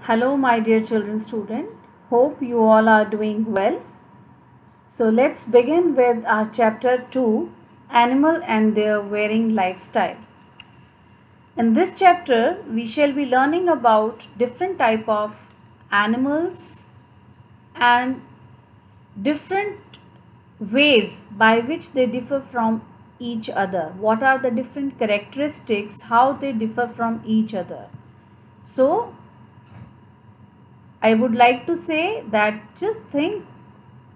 Hello, my dear children student. Hope you all are doing well. So let's begin with our chapter 2, Animal and Their Varying Lifestyle. In this chapter, we shall be learning about different type of animals and different ways by which they differ from each other. What are the different characteristics, how they differ from each other. So I would like to say that just think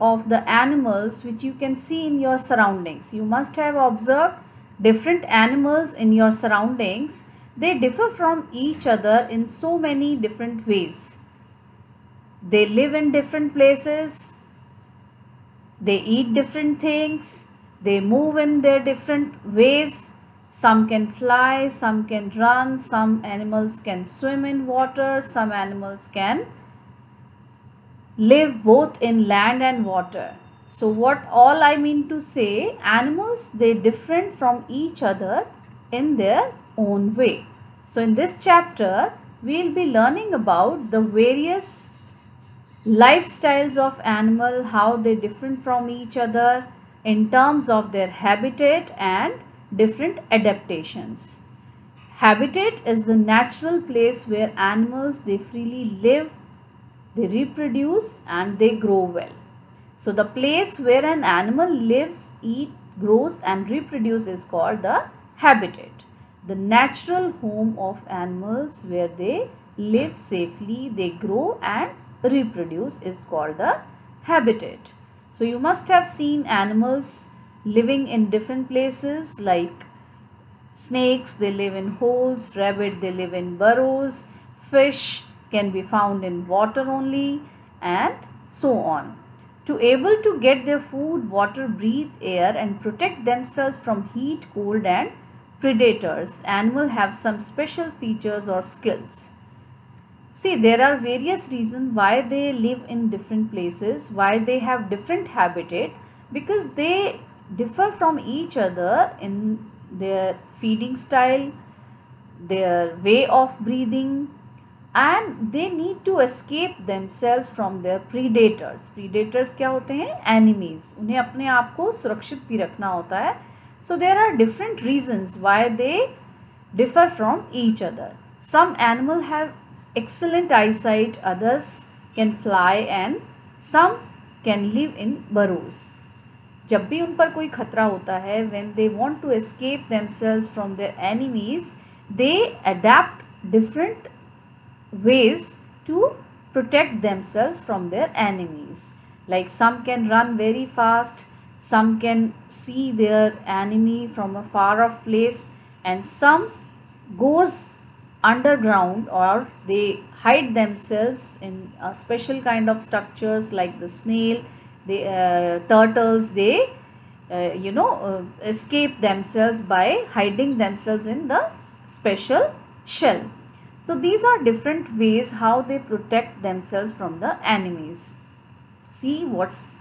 of the animals which you can see in your surroundings. You must have observed different animals in your surroundings. They differ from each other in so many different ways. They live in different places. They eat different things. They move in their different ways. Some can fly, some can run, some animals can swim in water, some animals can live both in land and water. So what all I mean to say, animals, they different from each other in their own way. So in this chapter, we will be learning about the various lifestyles of animal, how they different from each other in terms of their habitat and different adaptations. Habitat is the natural place where animals, they freely live, they reproduce and they grow well. So the place where an animal lives, eats, grows and reproduces is called the habitat. The natural home of animals where they live safely, they grow and reproduce is called the habitat. So you must have seen animals living in different places like snakes, they live in holes, rabbit, they live in burrows, fish can be found in water only and so on. To able to get their food, water, breathe air and protect themselves from heat, cold and predators, animals have some special features or skills. See, there are various reasons why they live in different places, why they have different habitat, because they differ from each other in their feeding style, their way of breathing, and they need to escape themselves from their predators. Predators क्या होते हैं? Enemies. उन्हें अपने आप को सुरक्षित भी रखना होता है. So there are different reasons why they differ from each other. Some animals have excellent eyesight, others can fly and some can live in burrows. जब भी उन पर कोई खतरा होता है, when they want to escape themselves from their enemies, they adapt different ways to protect themselves from their enemies. Like some can run very fast, some can see their enemy from a far off place, and some goes underground or they hide themselves in a special kind of structures like the snail, the turtles, they escape themselves by hiding themselves in the special shell. So these are different ways how they protect themselves from the enemies. See what's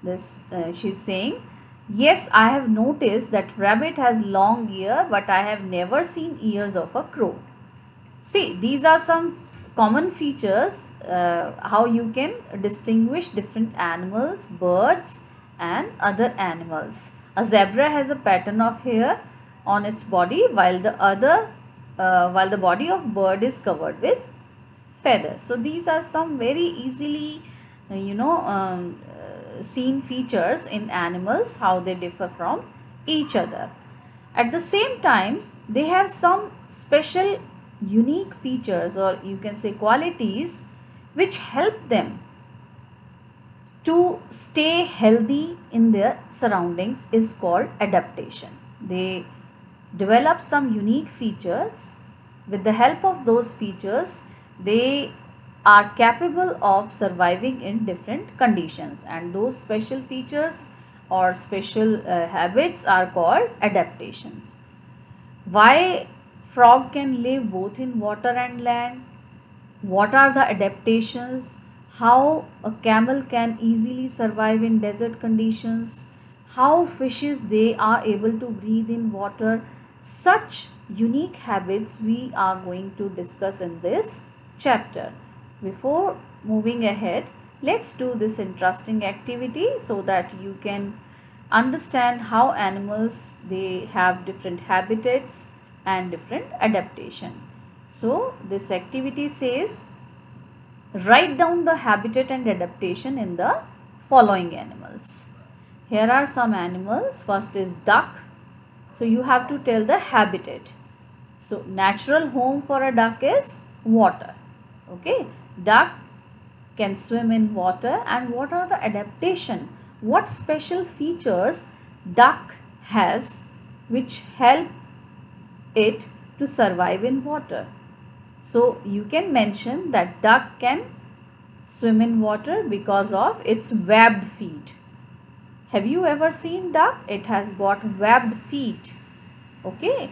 this she's saying. Yes, I have noticed that rabbit has long ear, but I have never seen ears of a crow. See, these are some common features how you can distinguish different animals, birds and other animals. A zebra has a pattern of hair on its body while the body of bird is covered with feathers. So these are some very easily seen features in animals, how they differ from each other. At the same time, they have some special unique features, or you can say qualities, which help them to stay healthy in their surroundings is called adaptation. They develop some unique features. With the help of those features, they are capable of surviving in different conditions, and those special features or special habits are called adaptations. Why frog can live both in water and land? What are the adaptations? How a camel can easily survive in desert conditions? How fishes, they are able to breathe in water? Such unique habits we are going to discuss in this chapter. before moving ahead, let's do this interesting activity so that you can understand how animals, they have different habitats and different adaptation. So this activity says, write down the habitat and adaptation in the following animals. Here are some animals. First is duck. So you have to tell the habitat. So natural home for a duck is water. Okay, duck can swim in water. And what are the adaptation? What special features duck has which help it to survive in water? So you can mention that duck can swim in water because of its webbed feet. Have you ever seen duck? It has got webbed feet. Okay,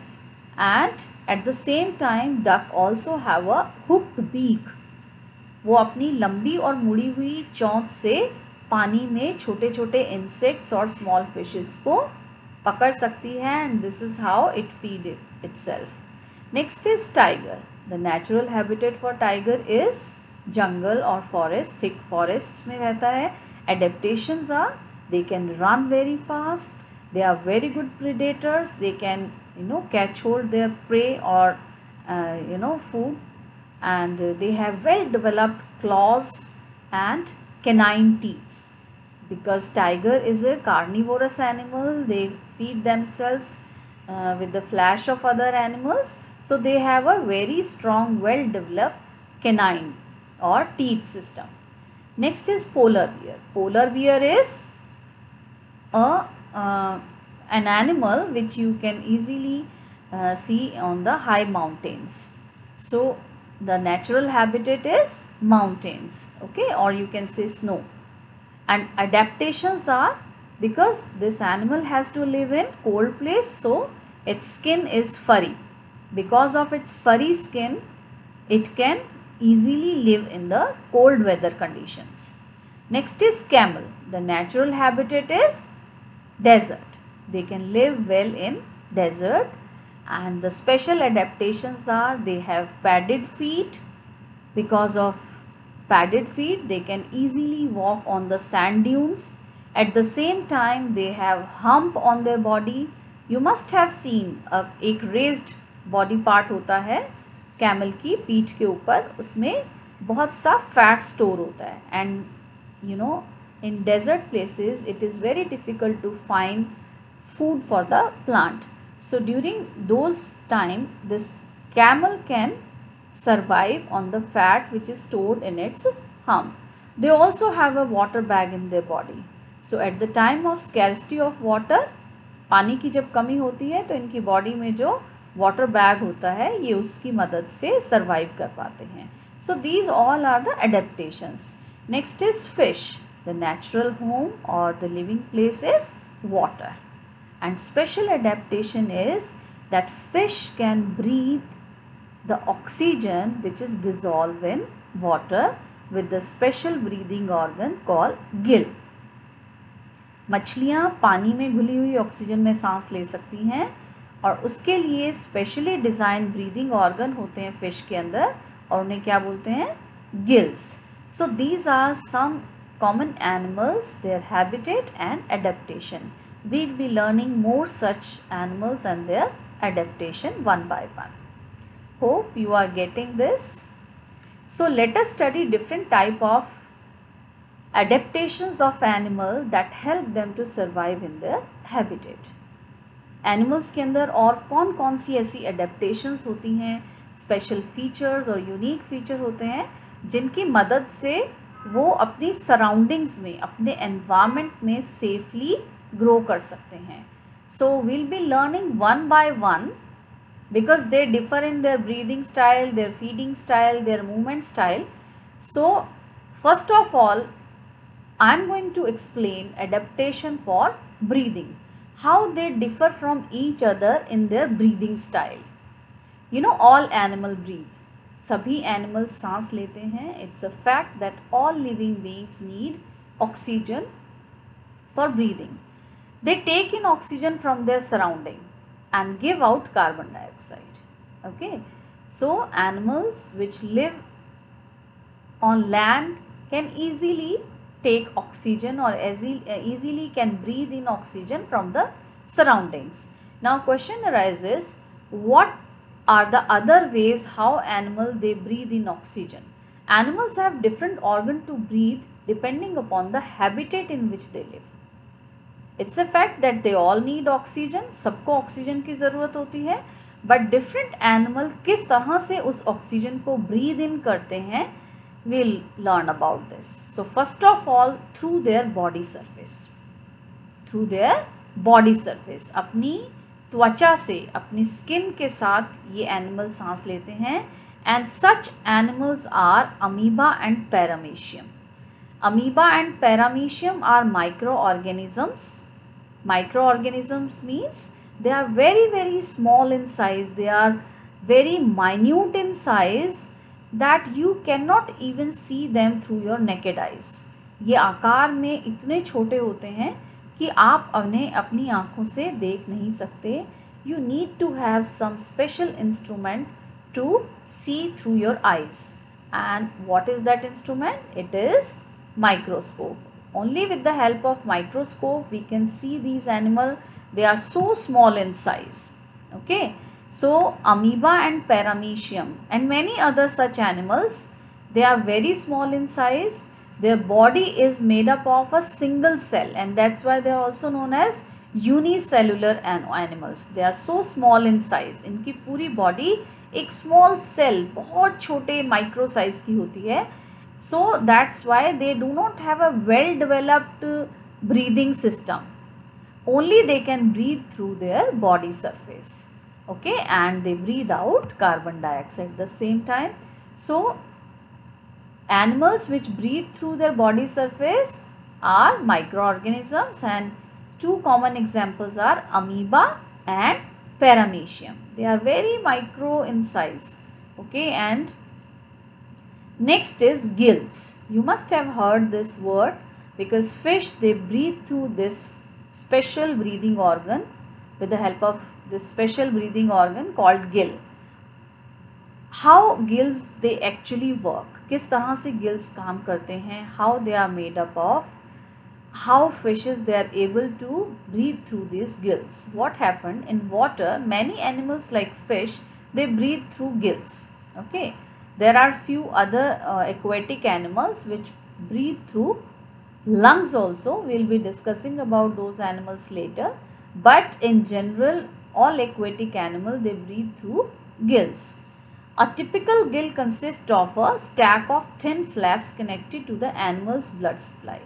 and at the same time duck also have a hooked beak. वो अपनी लंबी और मुड़ी हुई चोंच से पानी में छोटे छोटे इंसेक्ट्स और स्मॉल फिशेस को पकड़ सकती है, and this is how it feed itself. Next is tiger. The natural habitat for tiger is jungle और फॉरेस्ट. थिक फॉरेस्ट में रहता है. Adaptations are, they can run very fast, they are very good predators, they can catch hold their prey or food, and they have well developed claws and canine teeth. Because tiger is a carnivorous animal, they feed themselves with the flesh of other animals, so they have a very strong well developed canine or teeth system. Next is polar bear. Polar bear is an animal which you can easily see on the high mountains. So the natural habitat is mountains, okay, or you can say snow. And adaptations are, because this animal has to live in cold place, so its skin is furry. Because of its furry skin, it can easily live in the cold weather conditions. Next is camel. The natural habitat is desert. They can live well in desert, and the special adaptations are, they have padded feet. Because of padded feet, they can easily walk on the sand dunes. At the same time, they have hump on their body. You must have seen एक raised body part होता है camel की पीठ के ऊपर, उसमें बहुत सा fat store होता है. And in desert places it is very difficult to find food for the plant. So during those time, this camel can survive on the fat which is stored in its hump. They also have a water bag in their body. So at the time of scarcity of water, पानी की जब कमी होती है तो इनकी body में जो वाटर बैग होता है ये उसकी मदद से सर्वाइव कर पाते हैं. So these all are the adaptations. Next is fish. The natural home or the living place is water, and special adaptation is that fish can breathe the oxygen which is dissolved in water with the special breathing organ called gill. मछलियाँ पानी में घुली हुई oxygen में सांस ले सकती हैं, और उसके लिए स्पेशली डिज़ाइन ब्रीदिंग ऑर्गन होते हैं फिश के अंदर, और उन्हें क्या बोलते हैं? Gills. So these are some common animals, their habitat and adaptation. We'll be learning more such animals and their adaptation one by one. Hope you are getting this. So let us study different type of adaptations of animal that help them to survive in their habitat. Animals के अंदर और कौन कौन सी ऐसी adaptations होती हैं, special features और unique feature होते हैं जिनकी मदद से वो अपनी सराउंडिंग्स में, अपने एनवायरनमेंट में सेफली ग्रो कर सकते हैं. So will be learning one by one because they differ in their breathing style, their feeding style, their movement style. So first of all I am going to explain adaptation for breathing, how they differ from each other in their breathing style. All animal breathe. सभी animals सांस लेते हैं. It's a fact that all living beings need oxygen for breathing. They take in oxygen from their surrounding and give out carbon dioxide. Okay, so animals which live on land can easily take oxygen or easily can breathe in oxygen from the surroundings. Now question arises, what are the other ways how animal they breathe in oxygen? Animals have different organ to breathe depending upon the habitat in which they live. It's a fact that they all need oxygen, सबको oxygen की ज़रूरत होती है, but different animal किस तरह से उस oxygen को breathe in करते हैं, we'll learn about this. So first of all, through their body surface. Through their body surface, अपनी त्वचा से, अपनी स्किन के साथ ये एनिमल सांस लेते हैं. And such animals are amoeba and paramecium. Amoeba and paramecium are microorganisms. Microorganisms means they are very small in size. They are very minute in size that you cannot even see them through your naked eyes. ये आकार में इतने छोटे होते हैं कि आप उन्हें अपनी आँखों से देख नहीं सकते. You need to have some special instrument to see through your eyes. And what is that instrument? It is microscope. Only with the help of microscope we can see these animals. They are so small in size. Okay. So amoeba and paramecium and many other such animals, they are very small in size. Their body is made up of a single cell, and that's why they are also known as unicellular animals. They are so small in size. इनकी पूरी body एक small cell, बहुत छोटे micro size की होती है. So that's why they do not have a well developed breathing system. Only they can breathe through their body surface. Okay, and they breathe out carbon dioxide at the same time. So animals which breathe through their body surface are microorganisms, and two common examples are amoeba and paramecium. They are very micro in size. Okay, and next is gills. You must have heard this word because fish, they breathe through this special breathing organ with the help of this special breathing organ called gill. How gills they actually work? किस तरह से gills काम करते हैं? How they are made up of? How fishes they are able to breathe through these gills? What happened in water? Many animals like fish, they breathe through gills. Okay. There are few other aquatic animals which breathe through lungs also. We will be discussing about those animals later. But in general, all aquatic animals, they breathe through gills. A typical gill consists of a stack of thin flaps connected to the animal's blood supply.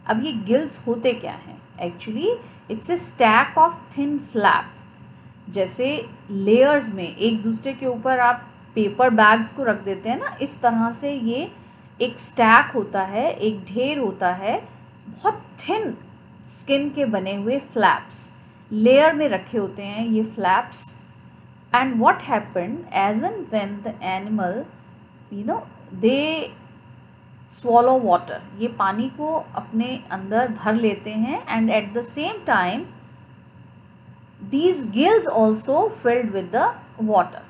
अब ये gills होते क्या हैं? Actually, it's a stack of thin flap. जैसे layers में एक दूसरे के ऊपर आप पेपर बैग्स को रख देते हैं ना, इस तरह से ये एक स्टैक होता है, एक ढेर होता है, बहुत थिन स्किन के बने हुए फ्लैप्स लेयर में रखे होते हैं ये flaps. And what happened as and when the animal they swallow water, ये पानी को अपने अंदर भर लेते हैं, and at the same time these gills also filled with the water.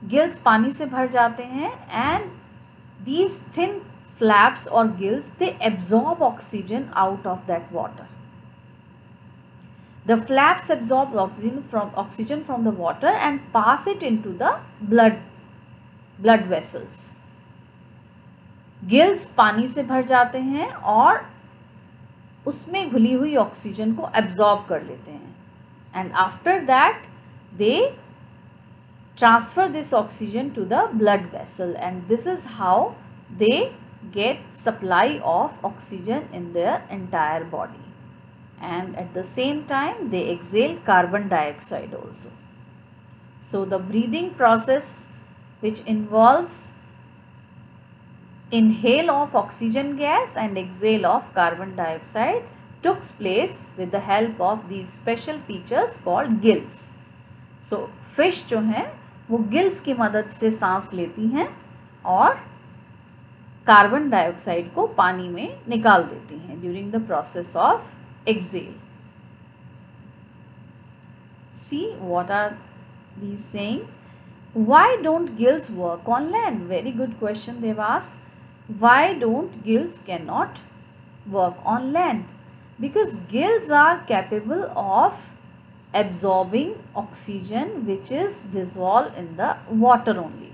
Gills पानी से भर जाते हैं, and these thin flaps or gills, they absorb oxygen out of that water. The flaps absorb oxygen from the water and pass it into the blood vessels. Gills पानी से भर जाते हैं और उसमें घुली हुई ऑक्सीजन को एब्जॉर्ब कर लेते हैं, and after that they transfer this oxygen to the blood vessel, and this is how they get supply of oxygen in their entire body, and at the same time they exhale carbon dioxide also. So the breathing process, which involves inhale of oxygen gas and exhale of carbon dioxide, took place with the help of these special features called gills. So fish जो हैं वो gills की मदद से सांस लेती हैं और कार्बन डाइऑक्साइड को पानी में निकाल देती हैं during the process of exhale. See what are these saying? Why don't gills work on land? Very good question they've asked. why don't gills cannot work on land? Because gills are capable of absorbing oxygen which is dissolved in the water only.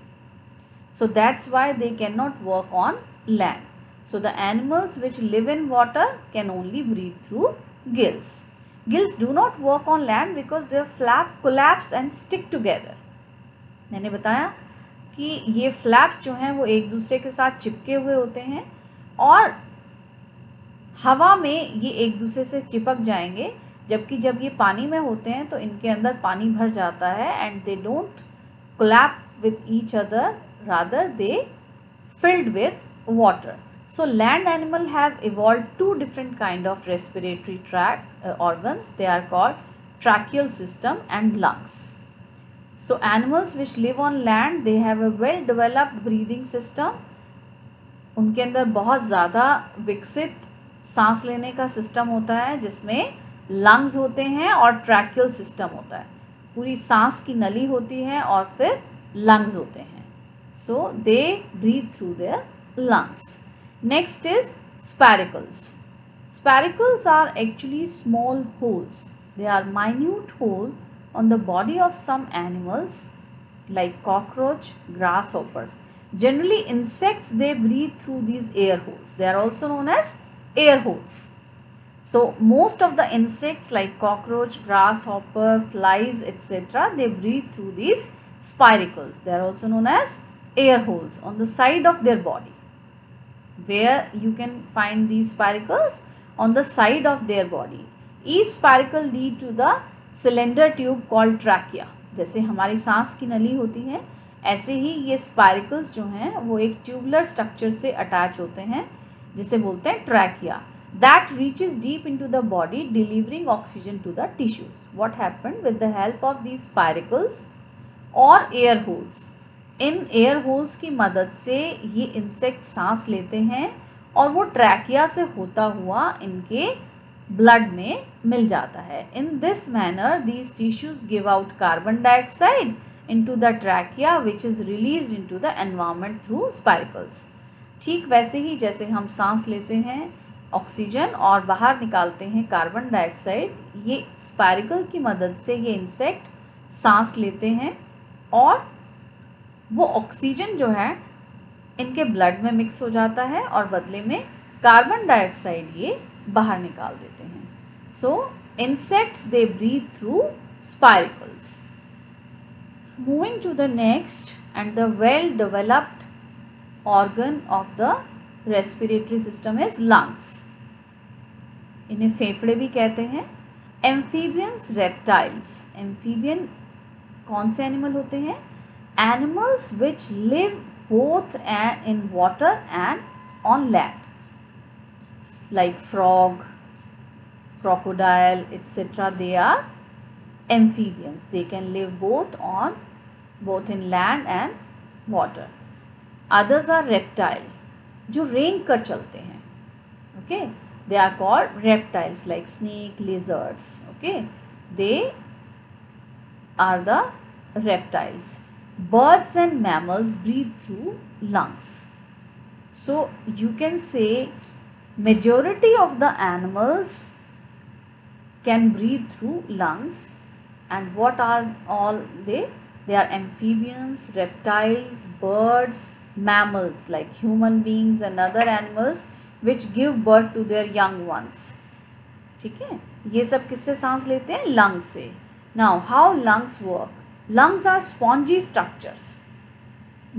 So that's why they cannot work on land. So the animals which live in water can only breathe through gills. Gills do not work on land because their flap collapse and stick together. मैंने बताया कि ये flaps जो हैं वो एक दूसरे के साथ चिपके हुए होते हैं और हवा में ये एक दूसरे से चिपक जाएंगे, जबकि जब ये पानी में होते हैं तो इनके अंदर पानी भर जाता है and they don't कोलैप with each other, rather they filled with water. So land animal have evolved two different kind of respiratory tract organs. They are called tracheal system and lungs. So animals which live on land, they have a well developed breathing system. उनके अंदर बहुत ज़्यादा विकसित सांस लेने का system होता है जिसमें लंग्स होते हैं और ट्रैकियल सिस्टम होता है. पूरी सांस की नली होती है और फिर लंग्स होते हैं. So they breathe through their lungs. Next is spiracles. Spiracles are actually small holes. They are minute holes on the body of some animals like cockroach, grasshoppers. Generally insects, they breathe through these air holes. They are also known as air holes. So most of the insects like cockroach, grasshopper, flies, etc., they breathe through these spiracles. They are also known as air holes on the side of their body. Where you can find these spiracles? On the side of their body. Each spiracle lead to the cylinder tube called trachea. जैसे हमारी सांस की नली होती है, ऐसे ही ये स्पाइरकल्स जो हैं वो एक ट्यूबुलर स्ट्रक्चर से अटैच होते हैं जिसे बोलते हैं trachea. That reaches deep into the body, delivering oxygen to the tissues. What happened with the help of these spiracles or air holes? In air holes की मदद से ये इंसेक्ट सांस लेते हैं और वो ट्रैकिया से होता हुआ इनके ब्लड में मिल जाता है. In this manner these tissues give out carbon dioxide into the trachea which is released into the environment through spiracles. ठीक वैसे ही जैसे हम सांस लेते हैं ऑक्सीजन और बाहर निकालते हैं कार्बन डाइऑक्साइड, ये स्पाइरकल की मदद से ये इंसेक्ट सांस लेते हैं और वो ऑक्सीजन जो है इनके ब्लड में मिक्स हो जाता है और बदले में कार्बन डाइऑक्साइड ये बाहर निकाल देते हैं. So insects they breathe through spiracles. Moving to the next and the well developed organ of the respiratory system is lungs. इन्हें फेफड़े भी कहते हैं. Amphibians, reptiles. एम्फीबियन कौन से एनिमल होते हैं? Animals which live both in water and on land, like frog, crocodile, etc. They are amphibians. They can live both in land and water. Others are reptile, जो रेंग कर चलते हैं. Okay, they are called reptiles like snake, lizards. Okay, they are the reptiles. Birds and mammals breathe through lungs. So you can say majority of the animals can breathe through lungs. And what are all they? They are amphibians, reptiles, birds, mammals like human beings and other animals which give birth to their young ones. ठीक है, ये सब किससे सांस लेते हैं? Lung से. Now how lungs work? Lungs are spongy structures.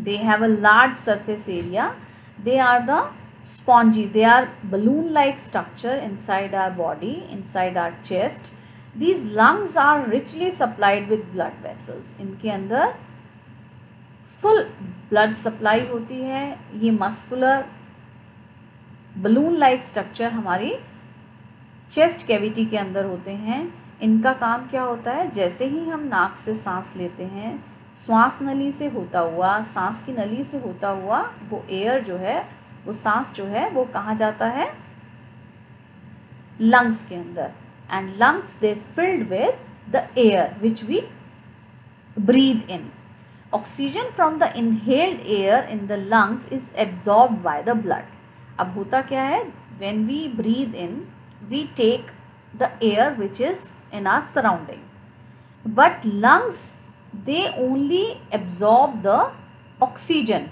They have a large surface area. They are the spongy. They are balloon-like structure inside our body, inside our chest. These lungs are richly supplied with blood vessels. इनके अंदर full blood supply होती है. ये muscular balloon-like structure हमारी chest cavity के अंदर होते हैं. इनका काम क्या होता है? जैसे ही हम नाक से सांस लेते हैं, श्वास नली से होता हुआ, सांस की नली से होता हुआ वो एयर जो है, वो सांस जो है वो कहाँ जाता है? लंग्स के अंदर. And lungs they filled with the air which we breathe in. Oxygen from the inhaled air in the lungs is absorbed by the blood. अब होता क्या है, when we breathe in we take the air which is in our surrounding, but lungs they only absorb the oxygen.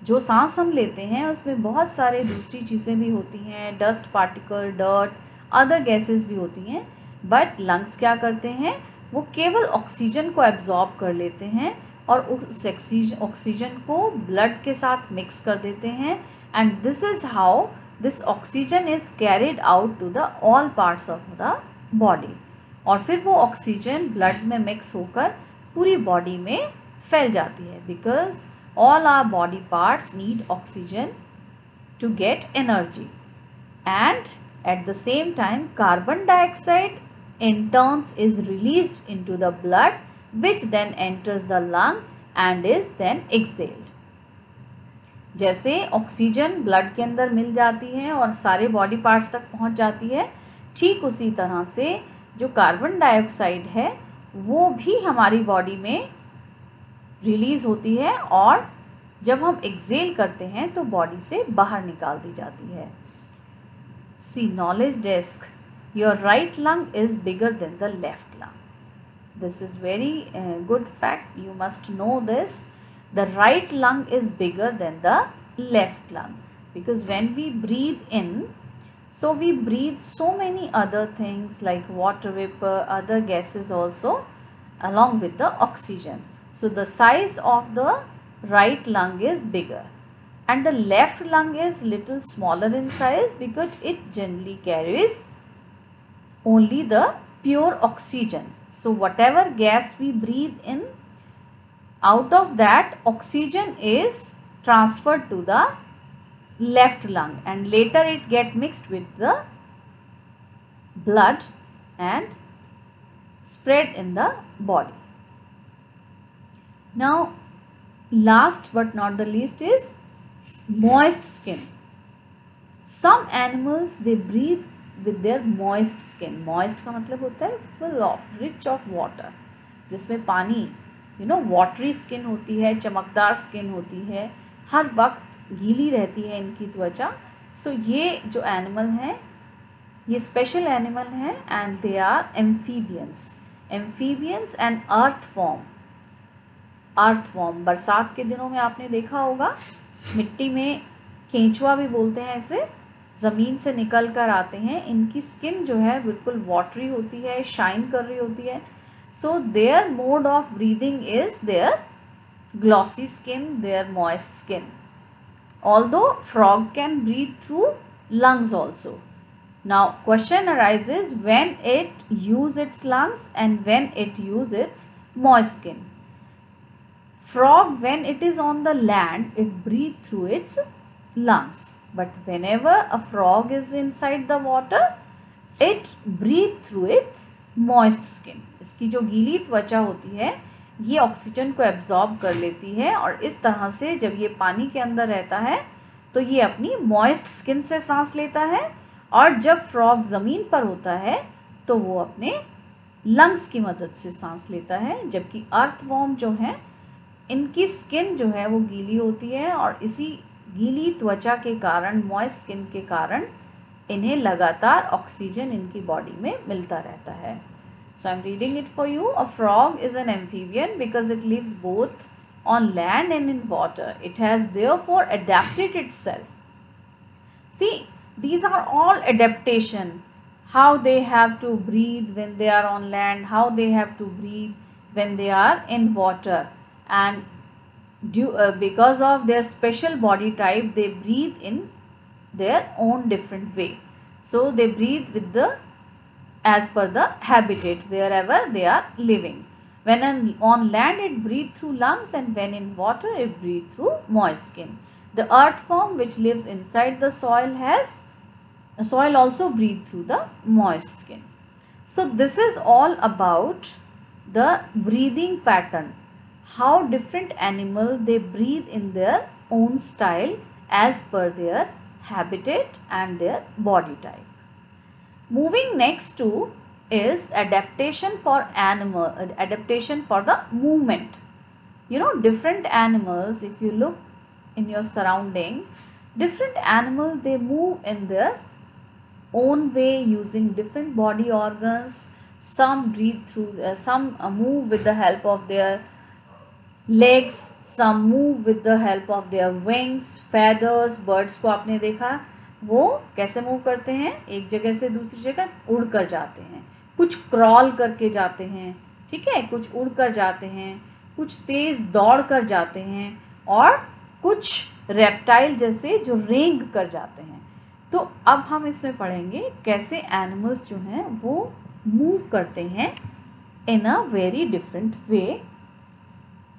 जो सांस हम लेते हैं उसमें बहुत सारे दूसरी चीज़ें भी होती हैं, dust particle, dirt, other gases भी होती हैं, बट लंग्स क्या करते हैं, वो केवल ऑक्सीजन को एब्जॉर्ब कर लेते हैं और उस ऑक्सीजन को ब्लड के साथ मिक्स कर देते हैं. And this is how this oxygen is carried out to the all parts of the body. और फिर वो ऑक्सीजन ब्लड में मिक्स होकर पूरी बॉडी में फैल जाती है, because all our body parts need oxygen to get energy, and at the same time carbon dioxide in turns is released into the blood, which then enters the lung and is then exhaled. जैसे oxygen blood के अंदर मिल जाती है और सारे body parts तक पहुंच जाती है, ठीक उसी तरह से जो कार्बन डाइऑक्साइड है वो भी हमारी बॉडी में रिलीज़ होती है और जब हम एक्सेल करते हैं तो बॉडी से बाहर निकाल दी जाती है. See knowledge desk, your right lung is bigger than the left lung. This is very good fact, you must know this. The right lung is bigger than the left lung because when we breathe in, so we breathe so many other things like water vapor, other gases also along with the oxygen. So the size of the right lung is bigger and the left lung is little smaller in size because it generally carries only the pure oxygen. So whatever gas we breathe in, out of that oxygen is transferred to the left lung and later it get mixed with the blood and spread in the body. Now last but not the least is moist skin. Some animals they breathe with their moist skin. Moist का मतलब होता है full of, rich of water, जिसमें पानी watery skin होती है, चमकदार skin होती है, हर वक्त गीली रहती है इनकी त्वचा. So ये जो animal हैं ये special animal हैं and they are amphibians. Amphibians and earthworm. Earthworm बरसात के दिनों में आपने देखा होगा, मिट्टी में केंचुआ भी बोलते हैं इसे, ज़मीन से निकल कर आते हैं. इनकी स्किन जो है बिल्कुल वाटरी होती है, शाइन कर रही होती है. So their mode of breathing is their glossy skin, their moist skin. Although frog can breathe through lungs also. Now question arises when it use its lungs and when it use its moist skin. Frog, when it is on the land, it breathes through its lungs. But whenever a frog is inside the water, it breathes through its moist skin. इसकी जो गीली त्वचा होती है ये oxygen को absorb कर लेती है और इस तरह से जब ये पानी के अंदर रहता है तो ये अपनी मॉइस्ट स्किन से सांस लेता है और जब फ्रॉग ज़मीन पर होता है तो वो अपने लंग्स की मदद से सांस लेता है. जबकि अर्थवॉर्म जो है इनकी स्किन जो है वो गीली होती है और इसी गीली त्वचा के कारण, मॉइस्ट स्किन के कारण इन्हें लगातार ऑक्सीजन इनकी बॉडी में मिलता रहता है. So I am reading it for you. A frog is an amphibian because it lives both on land and in water. It has therefore adapted itself. See, these are all adaptation, how they have to breathe when they are on land, how they have to breathe when they are in water. And because of their special body type they breathe in their own different way. So they breathe with the as per the habitat wherever they are living. When on land it breathes through lungs and when in water it breathes through moist skin. The earthworm which lives inside the soil also breathes through the moist skin. So this is all about the breathing pattern. How different animal they breathe in their own style as per their habitat and their body type. Moving next to is adaptation for animal, adaptation for the movement. You know, different animals, if you look in your surrounding, different animals, they move in their own way using different body organs. Some breathe through, some move with the help of their legs, some move with the help of their wings, feathers. Birds को आपने देखा वो कैसे move करते हैं, एक जगह से दूसरी जगह उड़ कर जाते हैं, कुछ क्रॉल करके जाते हैं, ठीक है, कुछ उड़ कर जाते हैं, कुछ तेज दौड़ कर जाते हैं, और कुछ रेप्टाइल जैसे जो रेंग कर जाते हैं. तो अब हम इसमें पढ़ेंगे कैसे एनिमल्स जो हैं वो मूव करते हैं in a very different way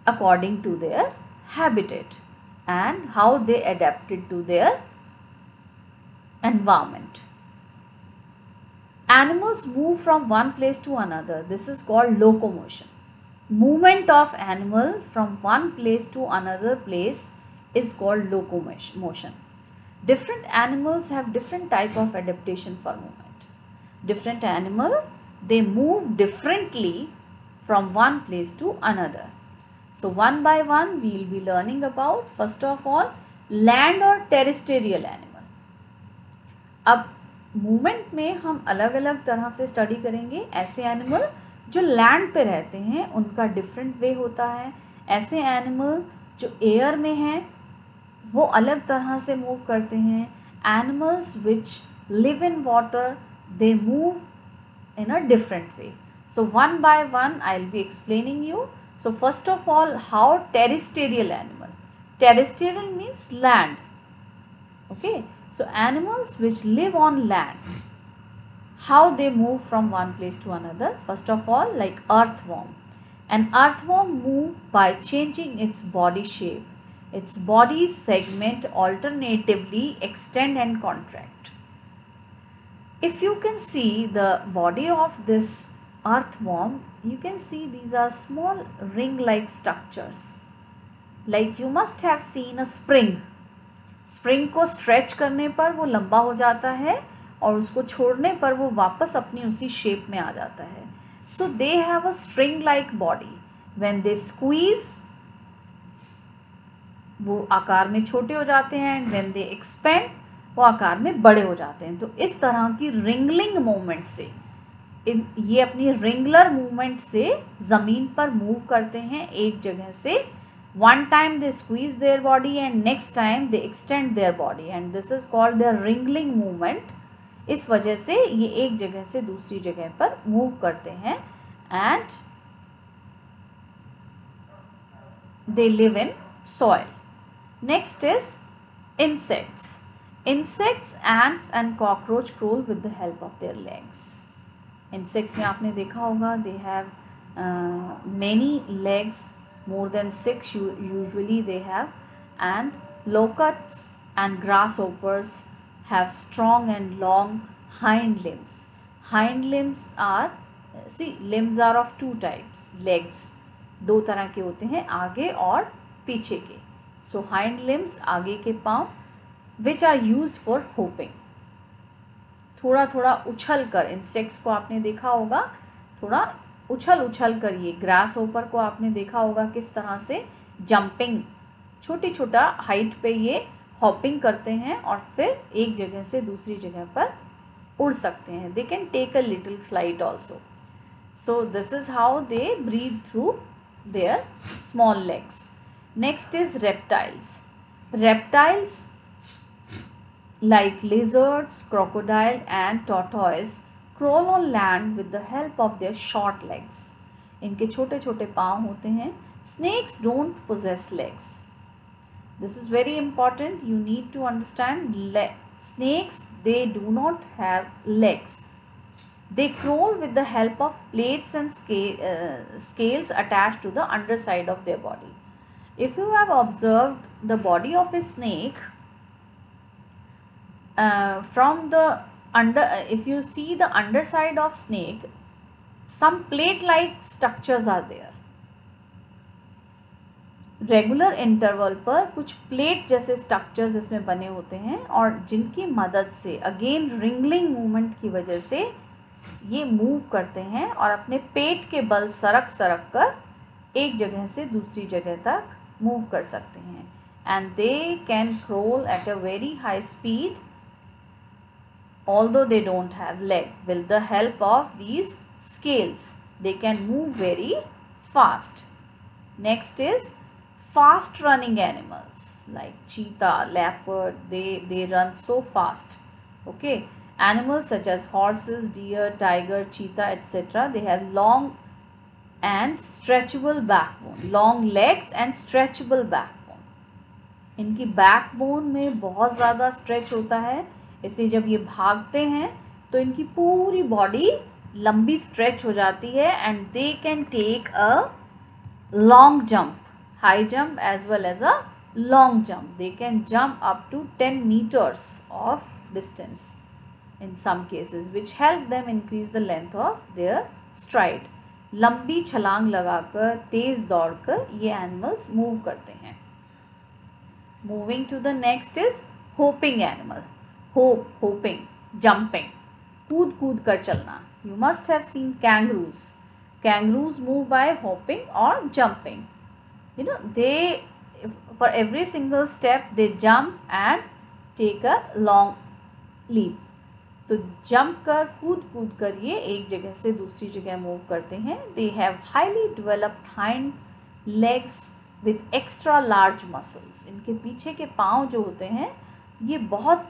according to their habitat and how they adapted to their environment. Animals move from one place to another. This is called locomotion. Movement of animal from one place to another place is called locomotion. Different animals have different type of adaptation for movement. Different animal, they move differently from one place to another. So one by one we will be learning about, first of all, land और terrestrial animal. अब movement में हम अलग अलग तरह से study करेंगे. ऐसे एनिमल जो लैंड पे रहते हैं उनका डिफरेंट वे होता है. ऐसे एनिमल जो एयर में हैं वो अलग तरह से मूव करते हैं. Animals which live in water, they move in a different way. So one by one I will be explaining you. So first of all, how terrestrial animal. Terrestrial means land. Okay. So animals which live on land, how they move from one place to another. First of all, like earthworm. An earthworm moves by changing its body shape. Its body segment alternatively extend and contract. If you can see the body of this earthworm, you can see these are small ring like structures. Like you must have seen a spring. Spring को stretch करने पर वो लंबा हो जाता है और उसको छोड़ने पर वो वापस अपनी उसी शेप में आ जाता है. So they have a string like body. When they squeeze, वो आकार में छोटे हो जाते हैं. And when they expand, वो आकार में बड़े हो जाते हैं. तो इस तरह की रिंगलिंग मूवमेंट से, ये अपनी रिंगुलर मूवमेंट से ज़मीन पर मूव करते हैं एक जगह से. One time they squeeze their body and next time they extend their body and this is called their wriggling movement. इस वजह से ये एक जगह से दूसरी जगह पर मूव करते हैं and they live in soil. Next is insects. Insects, ants and cockroach crawl with the help of their legs. Insects में आपने देखा होगा they have many legs, more than 6 usually they have, and locusts and grasshoppers have strong and long hind limbs. Hind limbs are, limbs are of two types. legs दो तरह के होते हैं, आगे और पीछे के. So hind limbs, आगे के पाँव, which are used for hopping. थोड़ा थोड़ा उछल कर, इंसेक्ट्स को आपने देखा होगा थोड़ा उछल उछल कर. ये ग्रास होपर को आपने देखा होगा किस तरह से जंपिंग, छोटी छोटा हाइट पे ये हॉपिंग करते हैं और फिर एक जगह से दूसरी जगह पर उड़ सकते हैं. They can take a little flight also. So this is how they breathe through their small legs. Next is reptiles. Reptiles like lizards, crocodile and tortoise crawl on land with the help of their short legs. इनके छोटे छोटे पाँव होते हैं. Snakes don't possess legs. This is very important. You need to understand. Snakes, they do not have legs. They crawl with the help of plates and scales attached to the underside of their body. If you have observed the body of a snake, from the if you see the underside of snake, some plate like structures are there. Regular interval पर कुछ plate जैसे structures इसमें बने होते हैं और जिनकी मदद से अगेन रिंगलिंग मूवमेंट की वजह से ये मूव करते हैं और अपने पेट के बल सरक सरक कर एक जगह से दूसरी जगह तक मूव कर सकते हैं. And they can crawl at a very high speed although they don't have leg. With the help of these scales, they can move very fast. Next is fast running animals like cheetah, leopard. They run so fast. Okay, animals such as horses, deer, tiger, cheetah, etc. They have long and stretchable backbone, long legs and stretchable backbone. इनकी backbone में बहुत ज़्यादा stretch होता है, इसलिए जब ये भागते हैं तो इनकी पूरी बॉडी लंबी स्ट्रेच हो जाती है. And they can take a long jump, high jump as well as a long jump. They can jump up to 10 meters of distance in some cases, which help them increase the length of their stride. लंबी छलांग लगाकर, तेज दौड़कर ये animals move करते हैं. Moving to the next is hopping animal. Hopping, jumping, कूद कूद कर चलना. You must have seen kangaroos. Kangaroos move by hopping or jumping. You know, they, for every single step they jump and take a long leap. तो jump कर, कूद कूद कर ये एक जगह से दूसरी जगह मूव करते हैं. They have highly developed hind legs with extra large muscles. इनके पीछे के पाँव जो होते हैं ये बहुत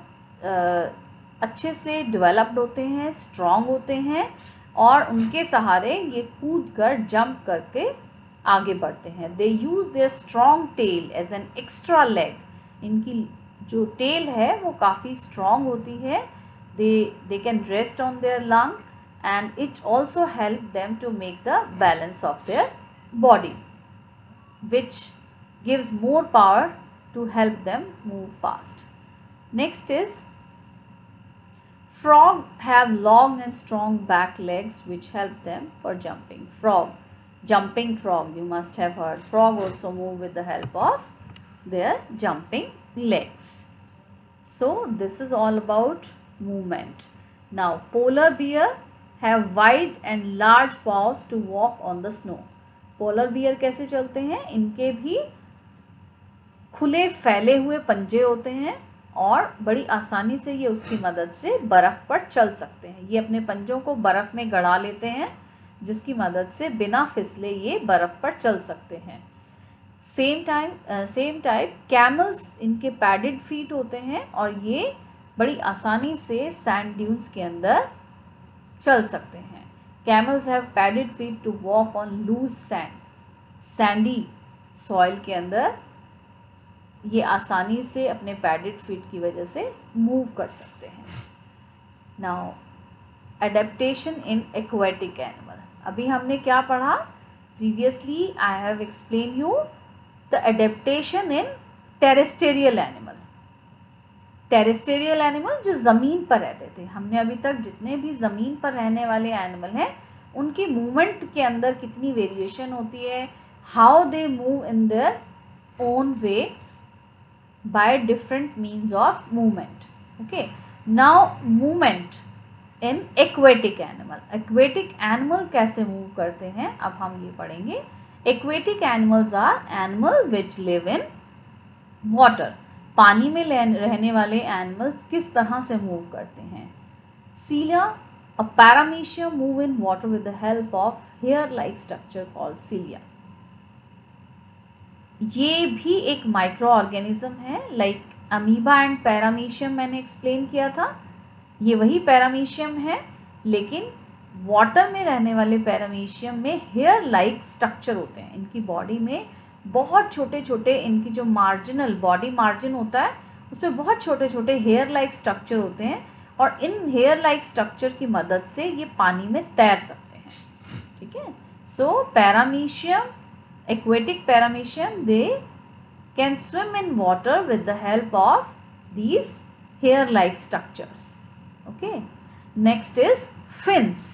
अच्छे से डेवलप्ड होते हैं, स्ट्रॉन्ग होते हैं, और उनके सहारे ये कूद कर, जंप करके आगे बढ़ते हैं. They use their strong tail as an extra leg. इनकी जो टेल है वो काफ़ी स्ट्रॉन्ग होती है. They can rest on their lung, and it also help them to make the balance of their body, which gives more power to help them move fast. Next is frog have long and strong back legs which help them for jumping. Frog, jumping frog, you must have heard. Frog also move with the help of their jumping legs. So this is all about movement. Now polar bear have wide and large paws to walk on the snow. polar bear कैसे चलते हैं? इनके भी खुले फैले हुए पंजे होते हैं और बड़ी आसानी से ये उसकी मदद से बर्फ़ पर चल सकते हैं. ये अपने पंजों को बर्फ़ में गड़ा लेते हैं, जिसकी मदद से बिना फिसले ये बर्फ़ पर चल सकते हैं. सेम टाइप कैमल्स, इनके पैडेड फीट होते हैं और ये बड़ी आसानी से सैंड ड्यून्स के अंदर चल सकते हैं. Camels have padded feet to walk on loose sand. Sandy soil के अंदर ये आसानी से अपने पैडेड फीट की वजह से मूव कर सकते हैं. नाउ एडेप्टेशन इन एक्वेटिक एनिमल. अभी हमने क्या पढ़ा? Previously I have explain you the adaptation in terrestrial animal. Terrestrial animal जो ज़मीन पर रहते थे. हमने अभी तक जितने भी ज़मीन पर रहने वाले एनिमल हैं उनकी मूवमेंट के अंदर कितनी वेरिएशन होती है, how they move in their own way by different means of movement. Okay, now movement in aquatic animal. Aquatic animal कैसे मूव करते हैं अब हम ये पढ़ेंगे. Aquatic animals are animal which live in water. पानी में रहने वाले एनिमल्स किस तरह से मूव करते हैं. Cilia, a paramecium move in water with the help of hair like structure called cilia. ये भी एक माइक्रो ऑर्गेनिज्म है, लाइक अमीबा एंड पैरामीशियम मैंने एक्सप्लेन किया था. ये वही पैरामीशियम है, लेकिन वाटर में रहने वाले पैरामीशियम में हेयर लाइक स्ट्रक्चर होते हैं. इनकी बॉडी में बहुत छोटे छोटे, इनकी जो मार्जिनल बॉडी मार्जिन होता है उसमें बहुत छोटे छोटे हेयर लाइक स्ट्रक्चर होते हैं, और इन हेयर लाइक स्ट्रक्चर की मदद से ये पानी में तैर सकते हैं. ठीक है. सो paramecium, aquatic paramecium, they can swim in water with the help of these hair like structures. Okay, next is fins.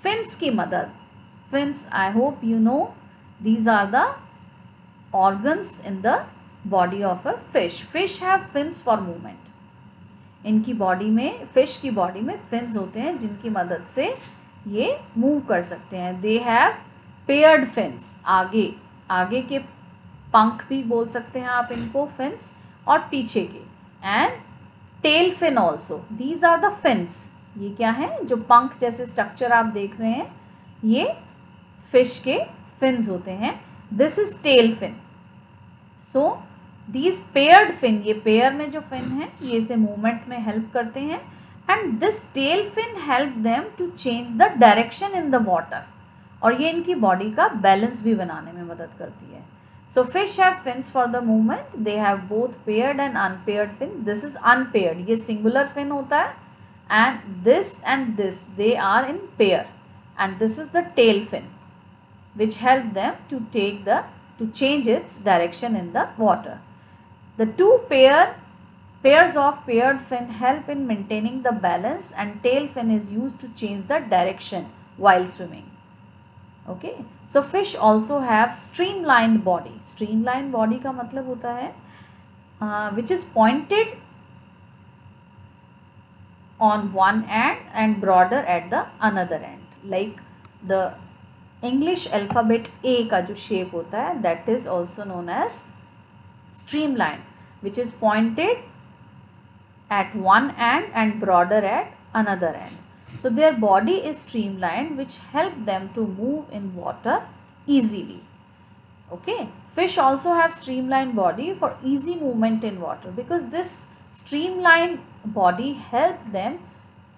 Fins की मदद. Fins, I hope you know, these are the organs in the body of a fish. Fish have fins for movement. इनकी body में, fish की body में fins होते हैं जिनकी मदद से ये मूव कर सकते हैं. They have paired fins. आगे आगे के पंख भी बोल सकते हैं आप इनको, फिन्स, और पीछे के, and tail fin also, these are the fins. ये क्या है, जो पंख जैसे स्ट्रक्चर आप देख रहे हैं ये फिश के फिन्स होते हैं। This is tail fin. So these paired fin, ये पेयर में जो फिन है ये इसे मूवमेंट में हेल्प करते हैं, and this tail fin help them to change the direction in the water, और ये इनकी बॉडी का बैलेंस भी बनाने में मदद करती है। So fish have fins for the movement, they have both paired and unpaired fin. This is unpaired, ये सिंगुलर फिन होता है, and this they are in pair, and this is the tail fin which help them to change its direction in the water. The two pairs of paired fin help in maintaining the balance, and tail fin is used to change the direction while swimming. Okay, so fish also have streamlined body. Streamlined body का मतलब होता है which is pointed on one end and broader at the another end, like the English alphabet A का जो shape होता है that is also known as streamline, which is pointed at one end and broader at another end. So their body is streamlined, which help them to move in water easily. Okay, fish also have streamlined body for easy movement in water, because this streamlined body help them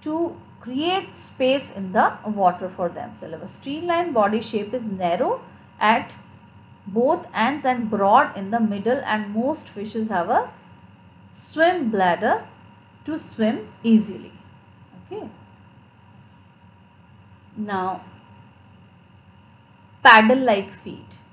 to create space in the water for themselves. A streamlined body shape is narrow at both ends and broad in the middle, and most fishes have a swim bladder to swim easily. Okay, now paddle like feet.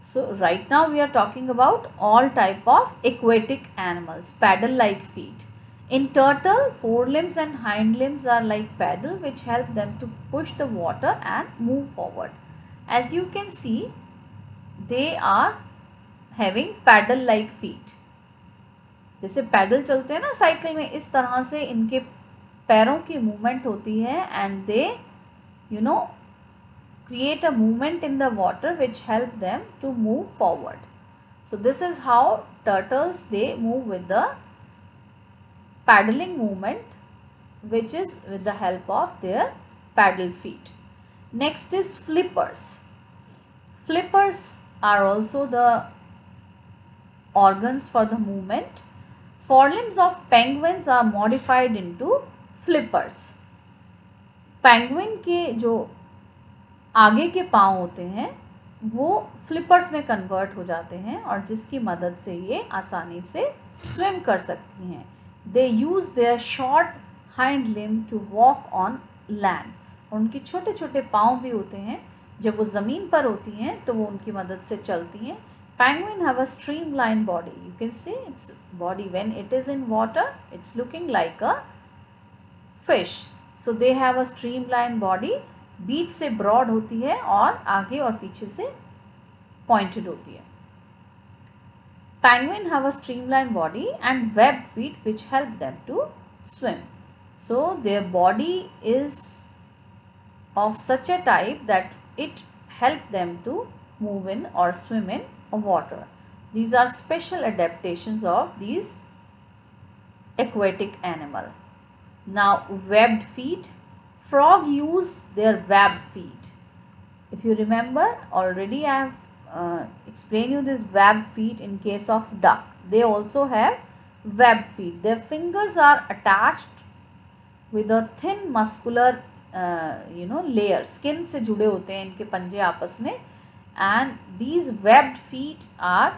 So right now we are talking about all type of aquatic animals, paddle like feet. In turtle, forelimbs and hind limbs are like paddle, which help them to push the water and move forward. As you can see, they are having paddle like feet. जैसे pedal चलते हैं ना cycle में, इस तरह से इनके पैरों की मूवमेंट होती है, and they create a movement in the water which help them to move forward. So this is how turtles, they move with the paddling movement, which is with the help of their paddle feet. Next is flippers. Flippers are also the organs for the movement. Forelimbs of penguins are modified into flippers. Penguin के जो आगे के पाँव होते हैं वो flippers में convert हो जाते हैं, और जिसकी मदद से ये आसानी से स्विम कर सकती हैं. They use their short hind limb to walk on land. उनके छोटे छोटे पाँव भी होते हैं, जब वो ज़मीन पर होती हैं तो वो उनकी मदद से चलती हैं. Penguin have a streamlined body. You can see its body when it is in water, it's looking like a fish. So they have a streamlined body. बीच से broad होती है और आगे और पीछे से pointed होती है. Penguin have a streamlined body and webbed feet which help them to swim. So their body is of such a type that it help them to move in or swim in water. These are special adaptations of these aquatic animal. Now webbed feet. Frog use their webbed feet. If you remember, already I have explain you this webbed feet in case of duck. They also have webbed feet. Their fingers are attached with a thin muscular layer. Skin से जुड़े होते हैं इनके पंजे आपस में, and these webbed feet are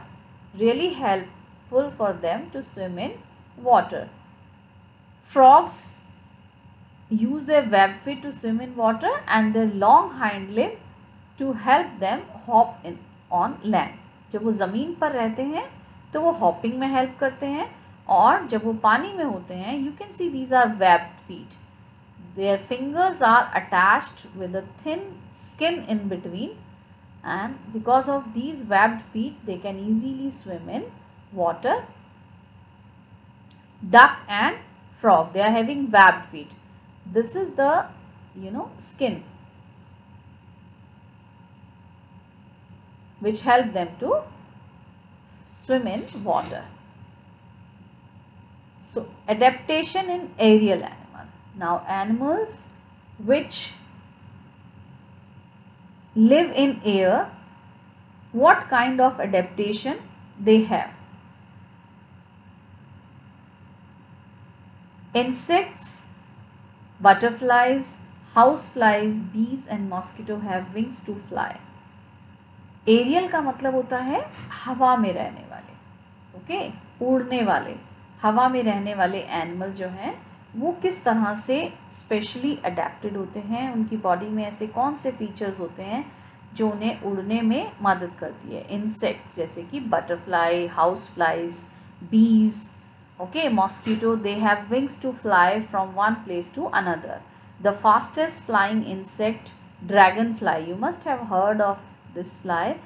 really helpful for them to swim in water. Frogs use their webbed feet to swim in water, and their long hind limb to help them hop in on land. जब वो ज़मीन पर रहते हैं तो वो hopping में help करते हैं, और जब वो पानी में होते हैं, you can see these are webbed feet. Their fingers are attached with a thin skin in between, and because of these webbed feet they can easily swim in water. Duck and frog, they are having webbed feet. This is the skin. which help them to swim in water. So adaptation in aerial animal. Now animals which live in air, what kind of adaptation they have? Insects, butterflies, houseflies, bees and mosquito have wings to fly. Aerial का मतलब होता है हवा में रहने वाले, okay, उड़ने वाले, हवा में रहने वाले एनिमल जो हैं वो किस तरह से स्पेशली अडेप्टेड होते हैं, उनकी बॉडी में ऐसे कौन से फीचर्स होते हैं जो उन्हें उड़ने में मदद करती है. इंसेक्ट्स जैसे कि बटरफ्लाई, हाउस फ्लाइज, बीज, okay, mosquito, they have wings to fly from one place to another. The fastest flying insect, dragonfly, you must have heard of this fly,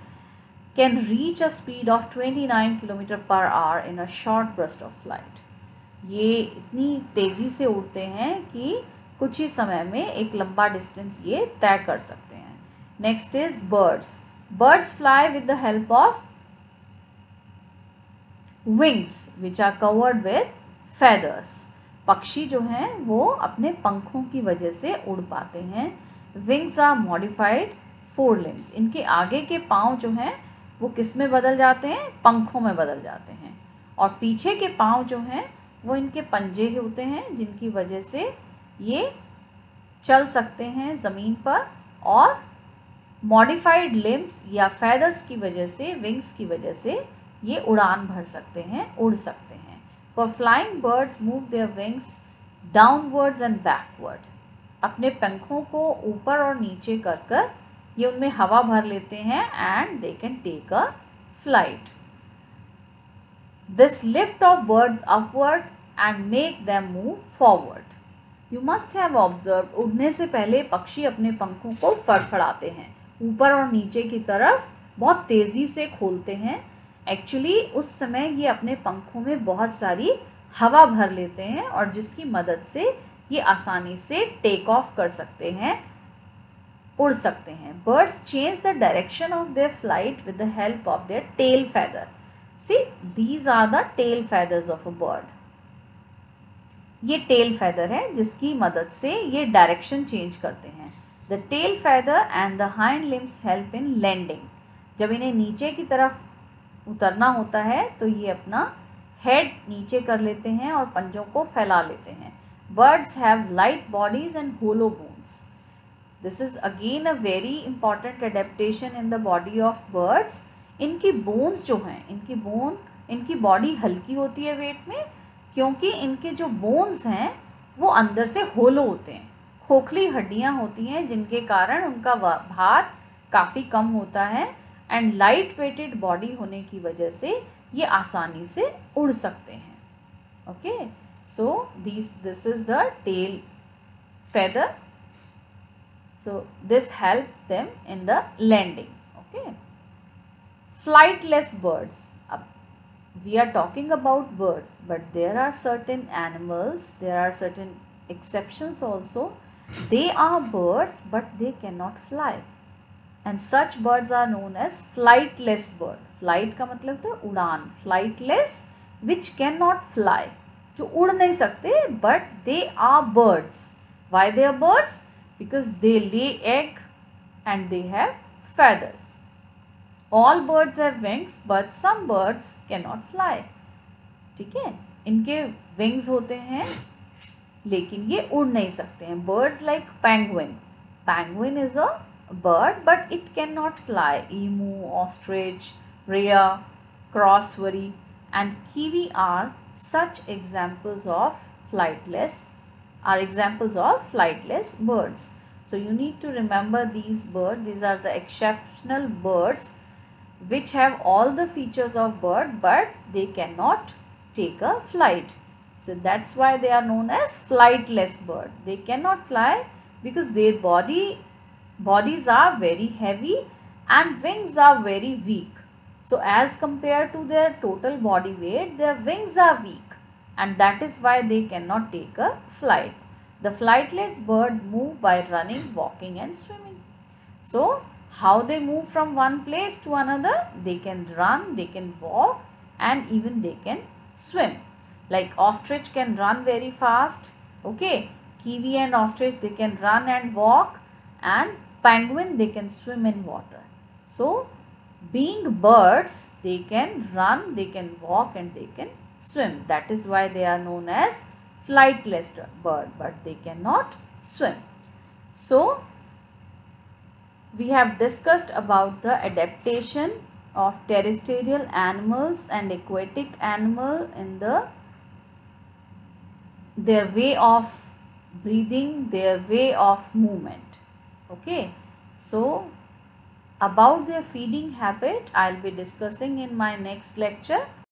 can reach a speed of 29 km per hour in a short burst of flight. ये इतनी तेज़ी से उड़ते हैं कि कुछ ही समय में एक लंबा डिस्टेंस ये तय कर सकते हैं. Next is birds. Birds fly with the help of wings which are covered with feathers. पक्षी जो हैं वो अपने पंखों की वजह से उड़ पाते हैं. wings are modified forelimbs. इनके आगे के पाँव जो हैं वो किस में बदल जाते हैं? पंखों में बदल जाते हैं. और पीछे के पाँव जो हैं वो इनके पंजे होते हैं जिनकी वजह से ये चल सकते हैं ज़मीन पर. और मॉडिफाइड लिम्स या feathers की वजह से, wings की वजह से ये उड़ान भर सकते हैं, उड़ सकते हैं. For flying birds move their wings downwards and backward. अपने पंखों को ऊपर और नीचे कर कर ये उनमें हवा भर लेते हैं and they can take a flight. This lift of birds upward and make them move forward. You must have observe, उड़ने से पहले पक्षी अपने पंखों को फड़फड़ाते हैं, ऊपर और नीचे की तरफ बहुत तेज़ी से खोलते हैं. एक्चुअली उस समय ये अपने पंखों में बहुत सारी हवा भर लेते हैं और जिसकी मदद से ये आसानी से टेक ऑफ कर सकते हैं, उड़ सकते हैं. Birds change the direction of their flight with the help of their tail feather. See, these are the tail feathers of a bird. ये टेल फेदर है जिसकी मदद से ये डायरेक्शन चेंज करते हैं. The tail feather and the hind limbs help in landing. जब इन्हें नीचे की तरफ उतरना होता है तो ये अपना हेड नीचे कर लेते हैं और पंजों को फैला लेते हैं. Birds have light bodies and hollow bones. This is again a very important adaptation in the body of birds. इनकी बोन्स जो हैं, इनकी बॉडी हल्की होती है वेट में, क्योंकि इनके जो बोन्स हैं वो अंदर से होलो होते हैं, खोखली हड्डियां होती हैं जिनके कारण उनका भार काफ़ी कम होता है. एंड लाइट वेटेड बॉडी होने की वजह से ये आसानी से उड़ सकते हैं. Okay, so this is the tail feather. So this help them in the landing. Okay, flightless birds. अब we are talking about birds, but there are certain animals, there are certain exceptions also. They are birds but they can not fly. And such birds are known as flightless bird. Flight का मतलब तो उड़ान. Flightless which cannot fly, जो उड़ नहीं सकते, but they are birds. Why they are birds? Because they lay egg and they have feathers. All birds have wings but some birds cannot fly. ठीक है, इनके wings होते हैं लेकिन ये उड़ नहीं सकते हैं. Birds like penguin. Penguin is a bird but it cannot fly. Emu, ostrich, rhea, crossbury and kiwi are such examples of flightless birds. So you need to remember these birds. These are the exceptional birds which have all the features of bird but they cannot take a flight. So that's why they are known as flightless bird. They cannot fly because their bodies are very heavy and wings are very weak. So as compared to their total body weight, their wings are weak and that is why they cannot take a flight. The flightless bird move by running, walking and swimming. So How they move from one place to another? They can run, they can walk, and even they can swim. Like ostrich can run very fast. Okay, kiwi and ostrich, they can run and walk, and penguin, they can swim in water. So being birds, they can run, they can walk, and they can swim. That is why they are known as flightless bird, but they cannot swim. So we have discussed about the adaptation of terrestrial animals and aquatic animal in their way of breathing, their way of movement. Okay, so about their feeding habit, I'll be discussing in my next lecture.